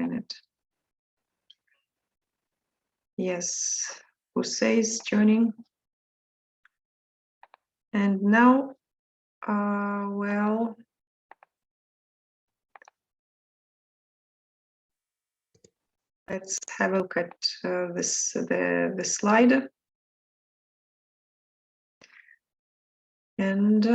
minute. Yes, Jose is joining. And now, well, let's have a look at the slide. And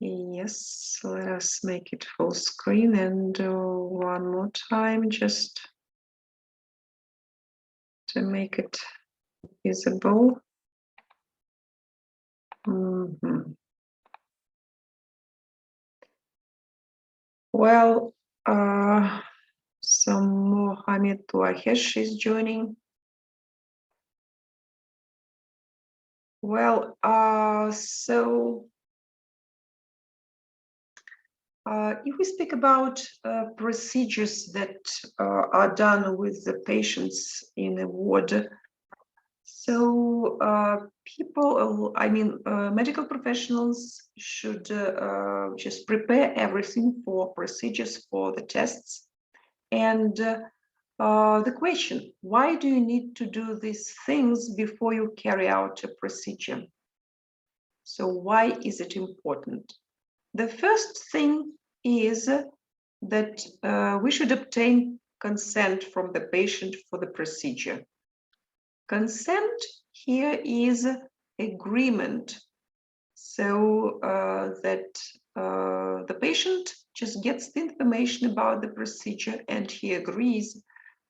yes, let us make it full screen, and one more time just to make it visible. Well, so Mohamed Touahesh is joining. Well, so if we speak about procedures that are done with the patients in a ward, so medical professionals should just prepare everything for procedures, for the tests. And the question, why do you need to do these things before you carry out a procedure? So why is it important? The first thing is that we should obtain consent from the patient for the procedure. Consent here is agreement, so that the patient just gets the information about the procedure and he agrees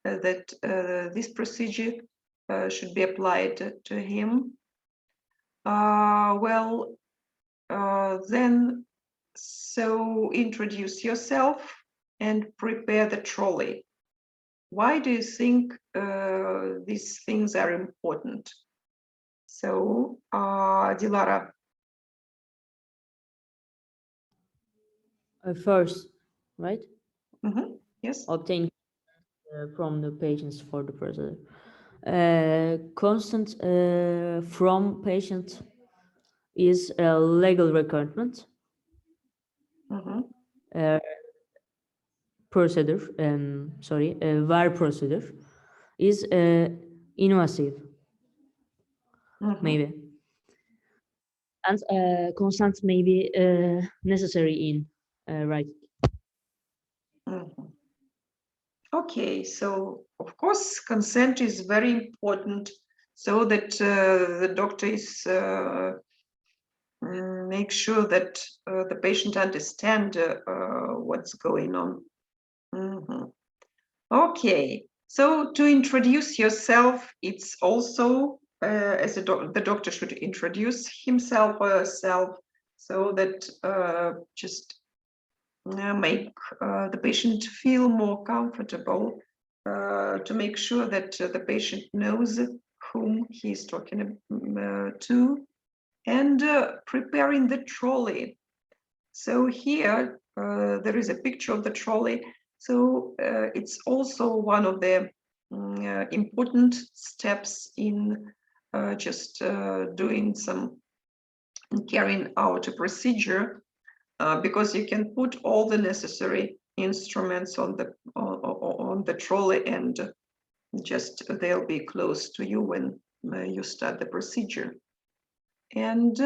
that this procedure should be applied to him. Then, so introduce yourself and prepare the trolley. Why do you think these things are important? So, Dilara. First, right? Yes. Obtain from the patients for the procedure. Consent from patient is a legal requirement. Procedure, VAR procedure is invasive, maybe, and consent may be necessary in writing. Okay, so of course consent is very important, so that the doctor is make sure that the patient understand what's going on. Okay, so to introduce yourself, it's also the doctor should introduce himself or herself, so that just make the patient feel more comfortable, to make sure that the patient knows whom he is talking to, and preparing the trolley. So here there is a picture of the trolley. So it's also one of the important steps in just doing some carrying out a procedure, because you can put all the necessary instruments on the trolley, and just they'll be close to you when you start the procedure. And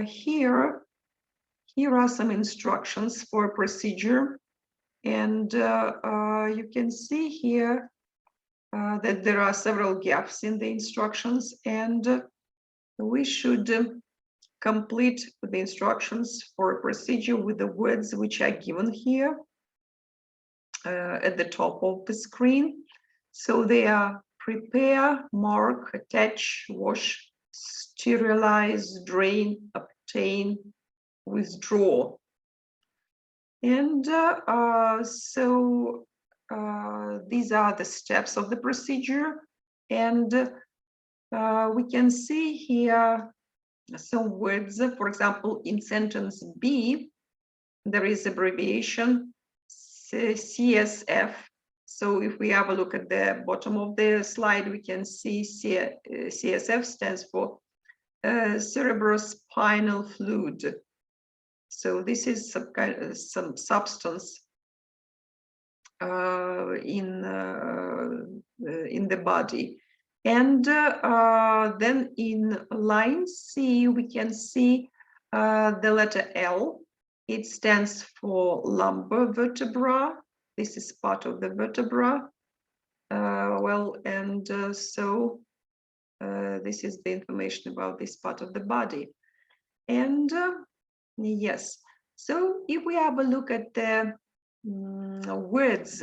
here are some instructions for a procedure, and you can see here that there are several gaps in the instructions, and we should complete the instructions for a procedure with the words which are given here at the top of the screen. So they are prepare, mark, attach, wash, sterilize, drain, obtain, withdraw. And so these are the steps of the procedure, and we can see here some words. For example, in sentence B, there is abbreviation CSF. So if we have a look at the bottom of the slide, we can see CSF stands for cerebrospinal fluid. So this is some substance in the body. And then in line C, we can see the letter L. It stands for lumbar vertebra. This is part of the vertebra. So this is the information about this part of the body. And yes, so if we have a look at the words,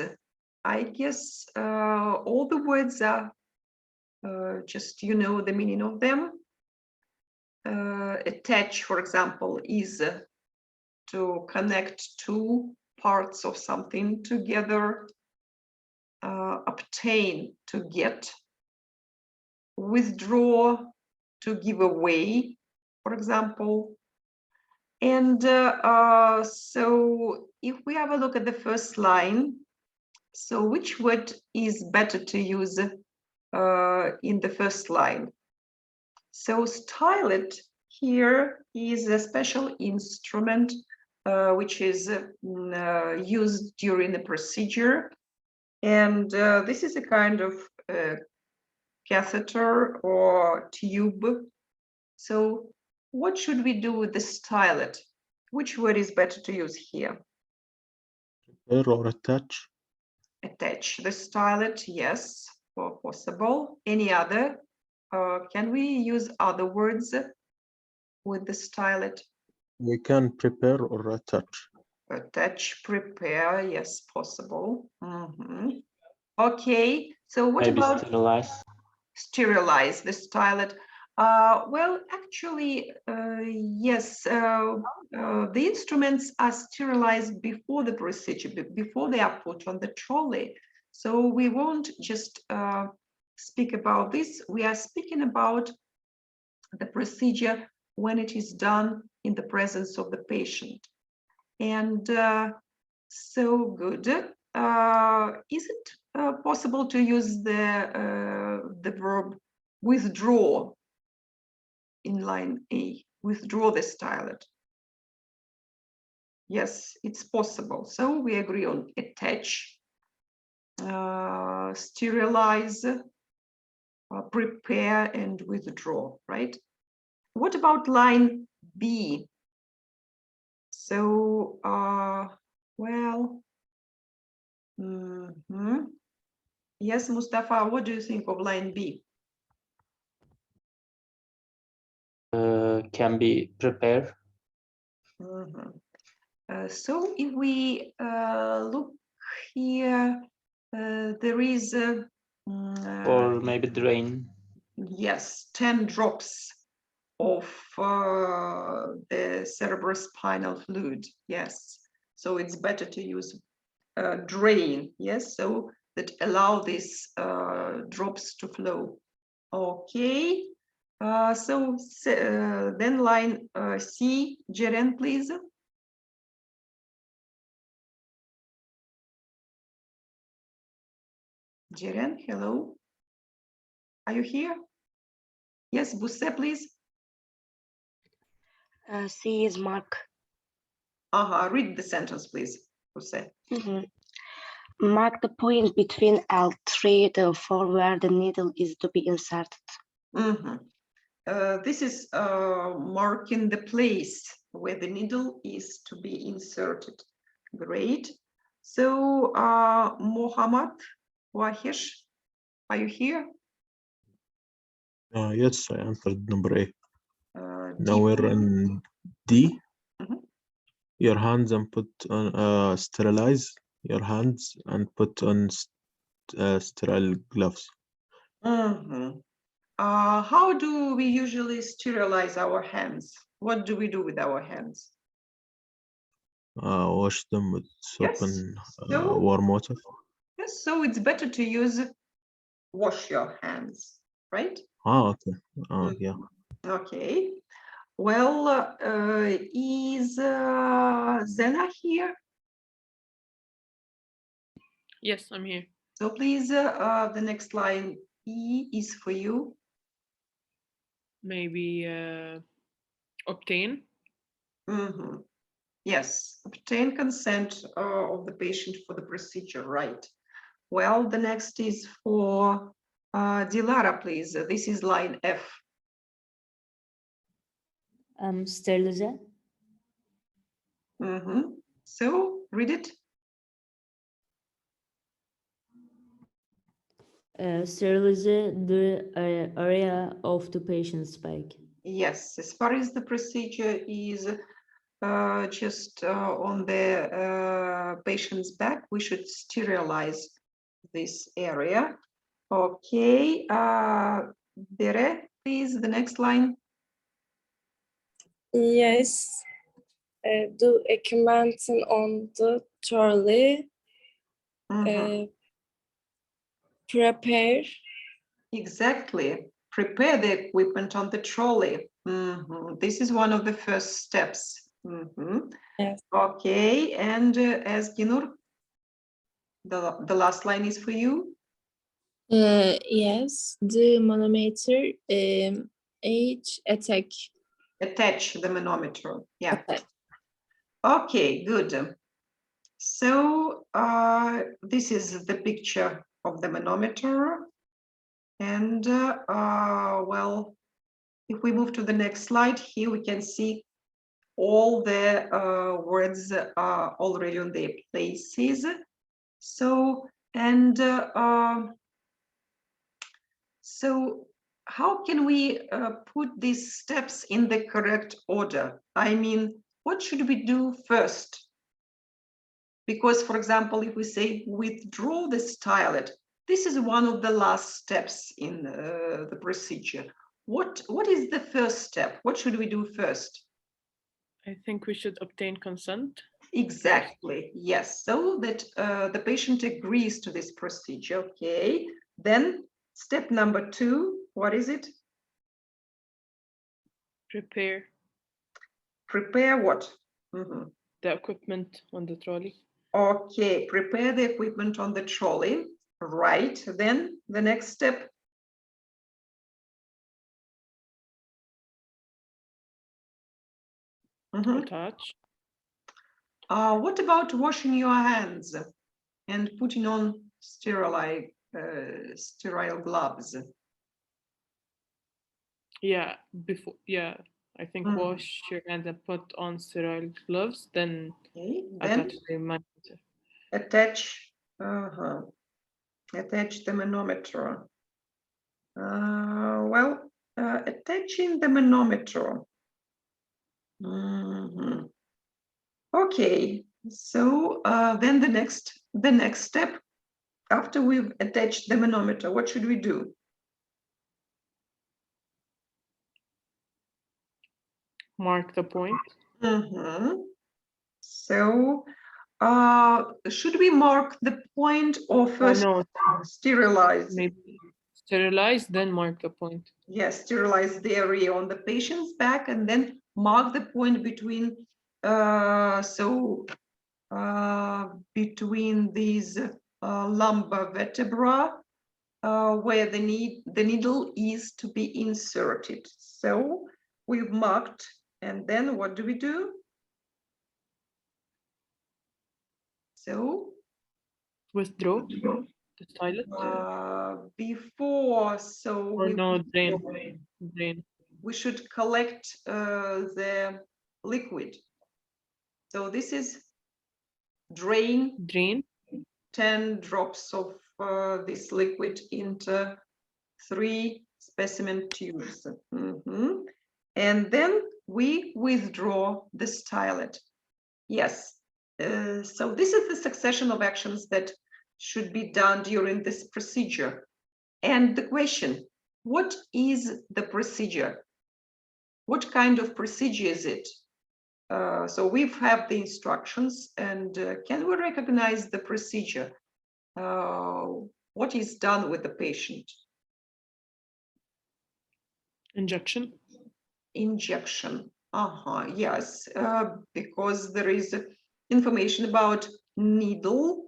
I guess all the words are just, you know, the meaning of them. Attach, for example, is to connect two parts of something together. Obtain, to get. Withdraw, to give away, for example. And so if we have a look at the first line, so which word is better to use in the first line? So stylet here is a special instrument which is used during the procedure. And this is a kind of catheter or tube. So what should we do with the stylet? Which word is better to use here? Prepare or attach. Attach the stylet, yes, or possible. Any other? Can we use other words with the stylet? We can prepare or attach. Attach, prepare, yes, possible. Okay, so what Maybe about sterilize. sterilize the stylet? Well, actually, yes, the instruments are sterilized before the procedure, before they are put on the trolley. So we won't just speak about this. We are speaking about the procedure when it is done in the presence of the patient. And so good. Is it possible to use the verb withdraw in line A? Withdraw the stylet. Yes, it's possible. So we agree on attach, sterilize, prepare, and withdraw, right? What about line B? So, well, yes, Mustafa, what do you think of line B? Can be prepare. So if we look here, there is Or maybe drain. yes, 10 drops of the cerebrospinal fluid. Yes, so it's better to use drain. Yes, so that allow these drops to flow. Okay, so then line C, Jeren, please. Jeren, hello. Are you here? Yes, Busse, please. C is mark. Read the sentence, please, Busse. Mark the point between L3 and 4 where the needle is to be inserted. This is marking the place where the needle is to be inserted. Great. So, Mohammed Wahish, are you here? Yes, I answered number A. D. Now we're in D. Mhm. Your hands and put on sterilize your hands and put on sterile gloves. How do we usually sterilize our hands? What do we do with our hands? Wash them with soap Yes. and So- warm water. Yes, so it's better to use wash your hands, right? Okay. Yeah. Okay. Well, is Zena here? Yes, I'm here. So please, the next line E is for you. Maybe obtain. Yes, obtain consent of the patient for the procedure, right. Well, the next is for Dilara, please. This is line F. Sterilize. Mhm. So read it. Sterilize the area of the patient's back. Yes, as far as the procedure is just on the patient's back, we should sterilize this area. Okay, Bere, please, the next line. Yes. Do equipment on the trolley. Mhm. Prepare. Exactly. Prepare the equipment on the trolley. Mhm. This is one of the first steps. Mhm. Yes. Okay, and as Ginur, the last line is for you. Yes. The manometer H attack. Attach the manometer. Yeah. Attack. Okay, good. So this is the picture of the manometer. And well, if we move to the next slide, here we can see all the words are already on their places. So, and so how can we put these steps in the correct order? I mean, what should we do first? Because, for example, if we say withdraw the stylet, this is one of the last steps in the procedure. What is the first step? What should we do first? I think we should obtain consent. Exactly, yes. So that the patient agrees to this procedure. Okay. Then step number 2, what is it? Prepare Prepare what? Mhm. the equipment on the trolley. Okay, prepare the equipment on the trolley. Right. Then the next step. Mhm. Attach. What about washing your hands and putting on sterile gloves? Yeah, before. Yeah, I think Mhm. wash your hands and put on sterile gloves, then Okay, attach then the manometer. attach, attach the manometer. Well, attaching the manometer. Mhm. Okay, so then the next step, after we've attached the manometer, what should we do? Mark the point. Mhm. So should we mark the point or first No, sterilize? maybe sterilize, then mark the point. Yes, sterilize the area on the patient's back and then mark the point between between these lumbar vertebra where the needle is to be inserted. So we've marked, and then what do we do? So Withdraw the stylet. before, so Or no, drain. we should collect the liquid. So this is drain Drain. 10 drops of this liquid into 3 specimen tubes. Mhm. And then we withdraw the stylet. Yes. So this is the succession of actions that should be done during this procedure. And the question, what is the procedure? What kind of procedure is it? So we have the instructions, and can we recognize the procedure? What is done with the patient? Injection. Injection. Yes, because there is information about needle,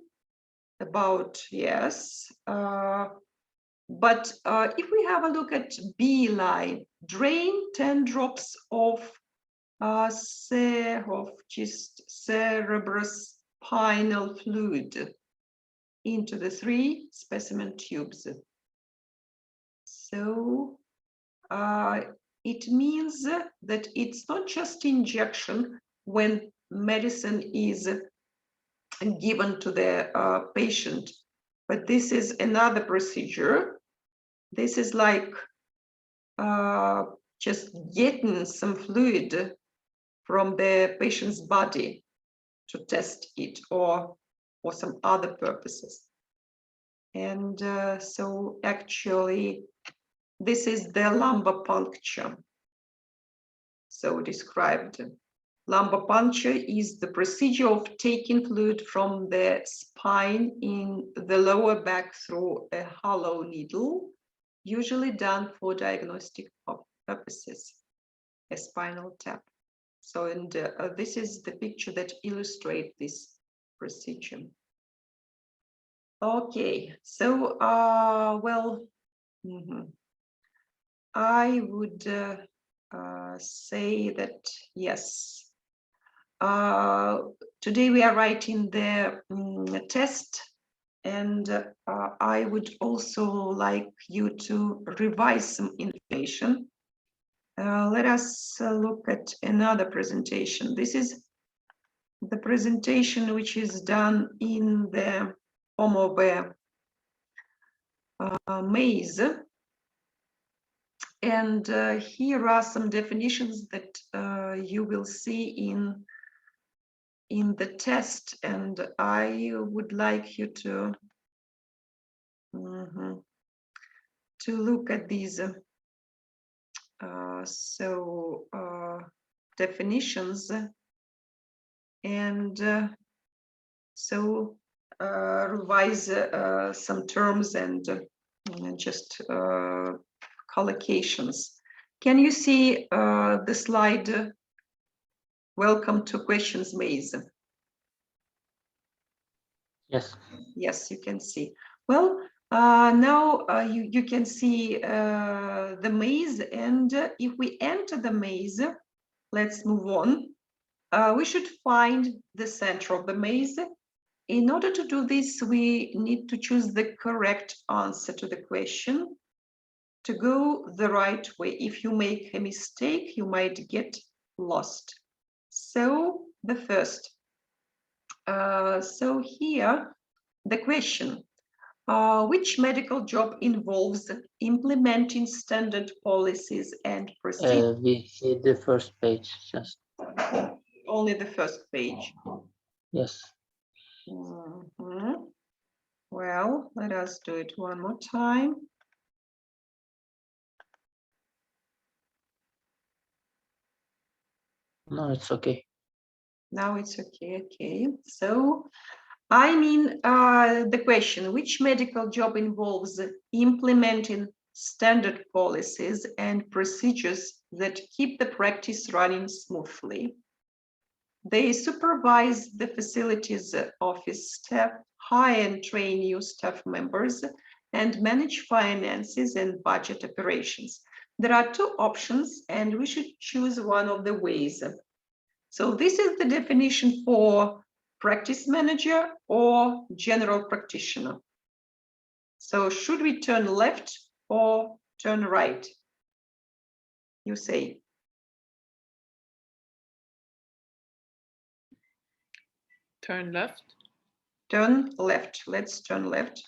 about, yes. But if we have a look at B line, drain 10 drops of just cerebrospinal fluid into the 3 specimen tubes. So it means that it's not just injection when medicine is given to the patient, but this is another procedure. This is like just getting some fluid from the patient's body to test it or for some other purposes. And so actually, this is the lumbar puncture. So described. Lumbar puncture is the procedure of taking fluid from the spine in the lower back through a hollow needle, usually done for diagnostic purposes, a spinal tap. So, and this is the picture that illustrates this procedure. Okay, so, well, I would say that, yes, today we are writing the test, and I would also like you to revise some information. Let us look at another presentation. This is the presentation which is done in the form of a maze. And here are some definitions that you will see in the test, and I would like you to look at these definitions, and so revise some terms and just collocations. Can you see the slide? Welcome to questions maze. Yes. Yes, you can see. Well, now you can see the maze, and if we enter the maze, let's move on. We should find the center of the maze. In order to do this, we need to choose the correct answer to the question to go the right way. If you make a mistake, you might get lost. So the first, so here, the question, which medical job involves implementing standard policies and procedures? We see the first page, just. Only the first page. Yes. Well, let us do it one more time. No, it's okay. Now it's okay, okay. So, I mean, the question, which medical job involves implementing standard policies and procedures that keep the practice running smoothly? They supervise the facilities office staff, hire and train new staff members, and manage finances and budget operations. There are 2 options, and we should choose one of the ways. So this is the definition for practice manager or general practitioner. So should we turn left or turn right? You say. Turn left. Turn left. Let's turn left.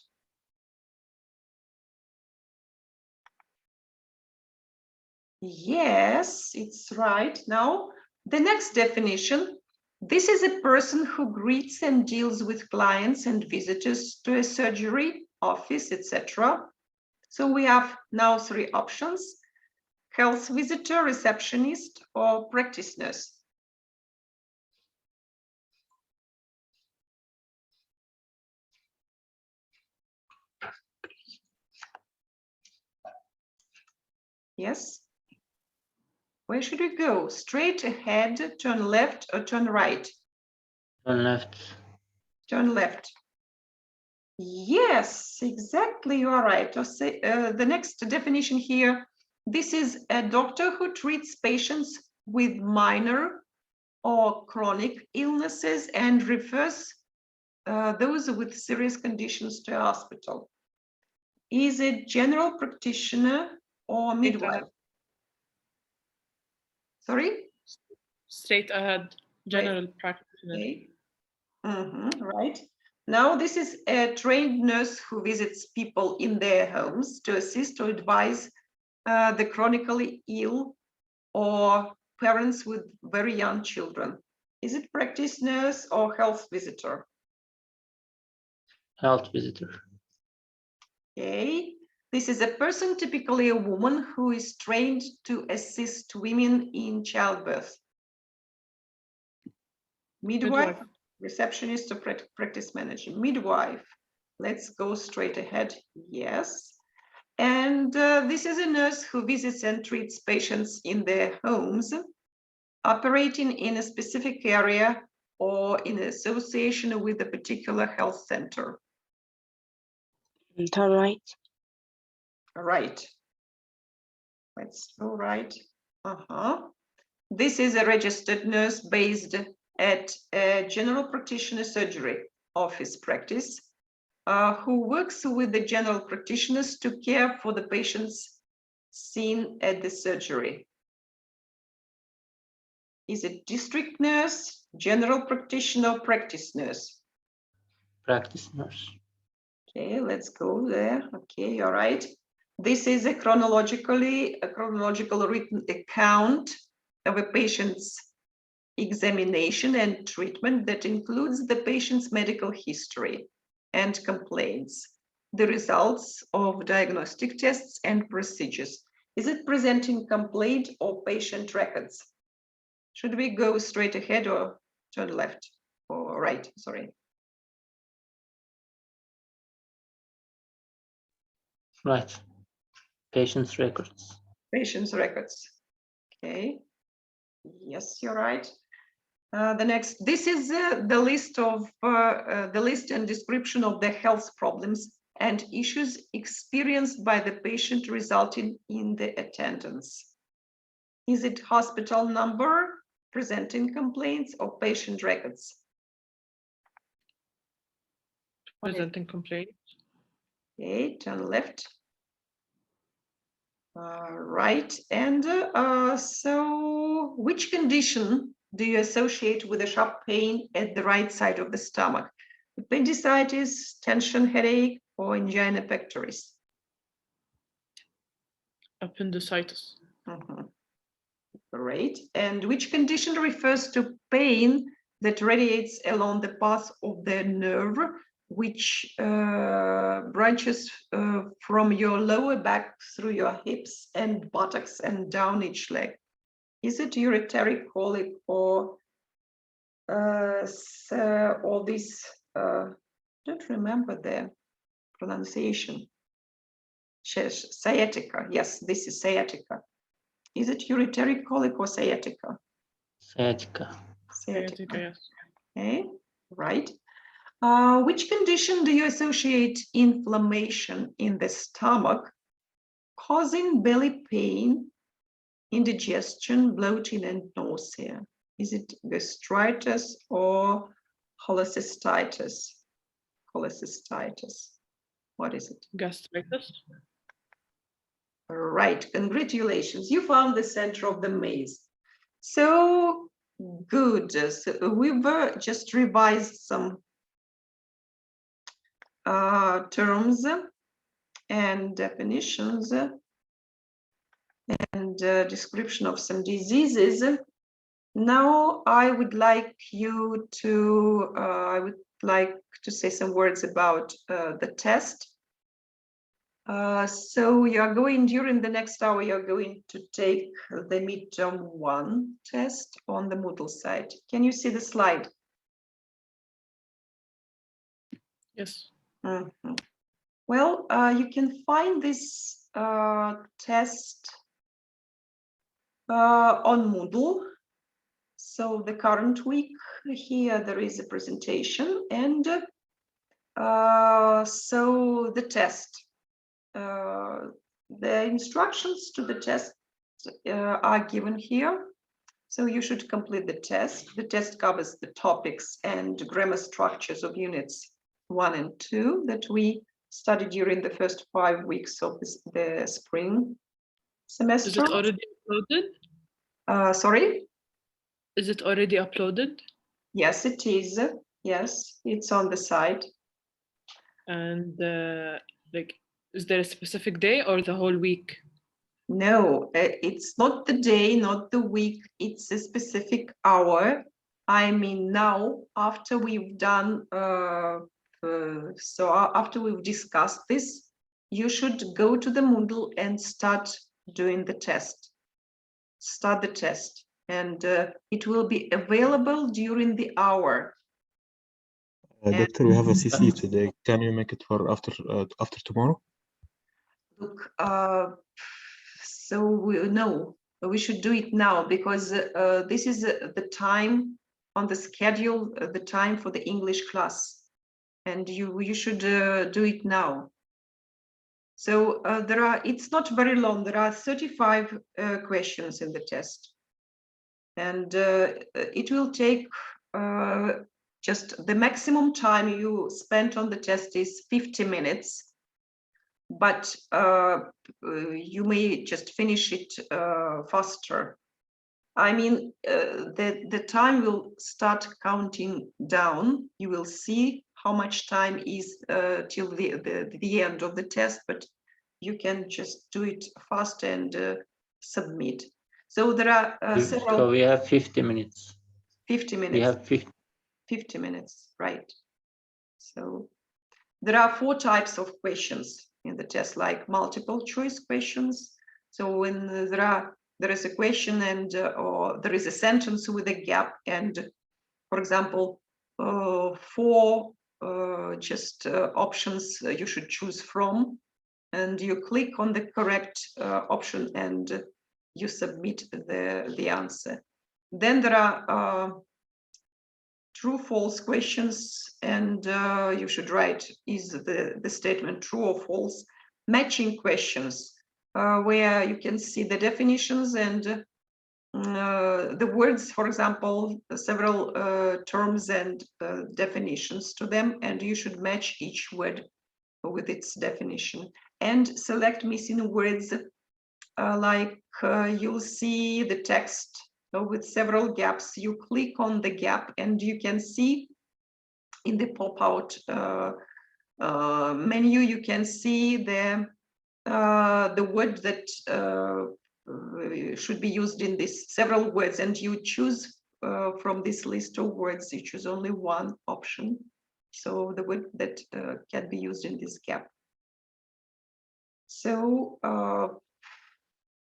Yes, it's right. Now, the next definition. This is a person who greets and deals with clients and visitors to a surgery, office, etc. So we have now 3 options: health visitor, receptionist, or practice nurse. Yes. Where should we go? Straight ahead, turn left, or turn right? Turn left. Turn left. Yes, exactly, you are right. The next definition here, this is a doctor who treats patients with minor or chronic illnesses and refers those with serious conditions to a hospital? Is it general practitioner or midwife? Sorry? Straight ahead, general practitioner. Okay. Right. Now, this is a trained nurse who visits people in their homes to assist or advise the chronically ill or parents with very young children. Is it practice nurse or health visitor? Health visitor. Okay. This is a person, typically a woman, who is trained to assist women in childbirth. Midwife, receptionist, or practice manager. Midwife. Let's go straight ahead. Yes. And this is a nurse who visits and treats patients in their homes, operating in a specific area or in association with a particular health center. Turn right. Right. Let's go right. This is a registered nurse based at a general practitioner surgery office practice who works with the general practitioners to care for the patients seen at the surgery. Is it district nurse, general practitioner, practice nurse? Practice nurse. Okay, let's go there. Okay, all right. This is a chronological written account of a patient's examination and treatment that includes the patient's medical history and complaints, the results of diagnostic tests and procedures. Is it presenting complaint or patient records? Should we go straight ahead or turn left or right? Sorry. Right. Patient's records. Patient's records. Okay. Yes, you're right. The next, this is the list and description of the health problems and issues experienced by the patient resulting in the attendance. Is it hospital number, presenting complaints, or patient records? Presenting complaint. Okay, turn left. Right, and so which condition do you associate with a sharp pain at the right side of the stomach? Appendicitis, tension headache, or angina pectoris? Appendicitis. Great. And which condition refers to pain that radiates along the path of the nerve, which branches from your lower back through your hips and buttocks and down each leg? Is it ureteric colic or this? Don't remember the pronunciation. Sciatica. Yes, this is sciatica. Is it ureteric colic or sciatica? Sciatica. Sciatica, yes. Okay, right. Which condition do you associate inflammation in the stomach causing belly pain, indigestion, bloating, and nausea? Is it gastritis or cholecystitis? Cholecystitis. What is it? Gastritis. Right, congratulations. You found the center of the maze. So good. So we've just revised some terms and definitions and description of some diseases. Now I would like you to, say some words about the test. So you're going, during the next hour, you're going to take the midterm 1 test on the Moodle site. Can you see the slide? Yes. Well, you can find this test on Moodle. So the current week here, there is a presentation, and so the test. The instructions to the test are given here. So you should complete the test. The test covers the topics and grammar structures of units 1 and 2 that we studied during the first 5 weeks of the spring Is semester. it already uploaded? Sorry? Is it already uploaded? Yes, it is. Yes, it's on the site. And like, is there a specific day or the whole week? No, it's not the day, not the week. It's a specific hour. I mean, now after we've done, after we've discussed this, you should go to the Moodle and start doing the test. Start the test, and it will be available during the hour. Doctor, we have a CC today. Can you make it for after tomorrow? Look, no, we should do it now because this is the time on the schedule, the time for the English class, and you should do it now. So it's not very long. There are 35 questions in the test, and it will take just the maximum time you spent on the test is 50 minutes. But you may just finish it faster. I mean, the time will start counting down. You will see how much time is till the end of the test, but you can just do it fast and submit. So there are several. So we have 50 minutes. 50 minutes. We have 50 minutes, right? So there are 4 types of questions in the test, like multiple choice questions. So when there is a question and or there is a sentence with a gap, and for example, 4 options you should choose from, and you click on the correct option and you submit the answer. Then there are true false questions, and you should write is the statement true or false. Matching questions where you can see the definitions and the words, for example, several terms and definitions to them, and you should match each word with its definition and select missing words you'll see the text with several gaps. You click on the gap and you can see in the pop-out menu, you can see the word that should be used in this several words, and you choose from this list of words, you choose only one option. So the word that can be used in this gap. So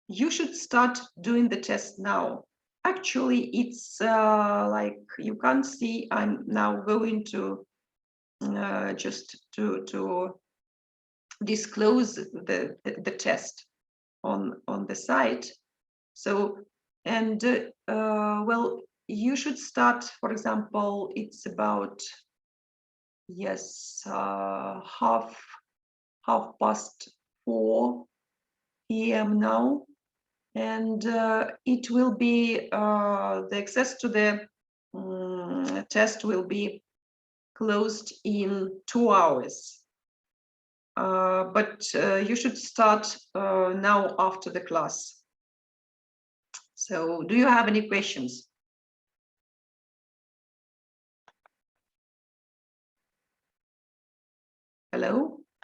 you should start doing the test now. Actually, it's like you can't see. I'm now going to just to disclose the test on the site. So and well, you should start. For example, it's about half past 4 p.m. now. And it will be the access to the test will be closed in 2 hours. But you should start now after the class. So do you have any questions? Hello?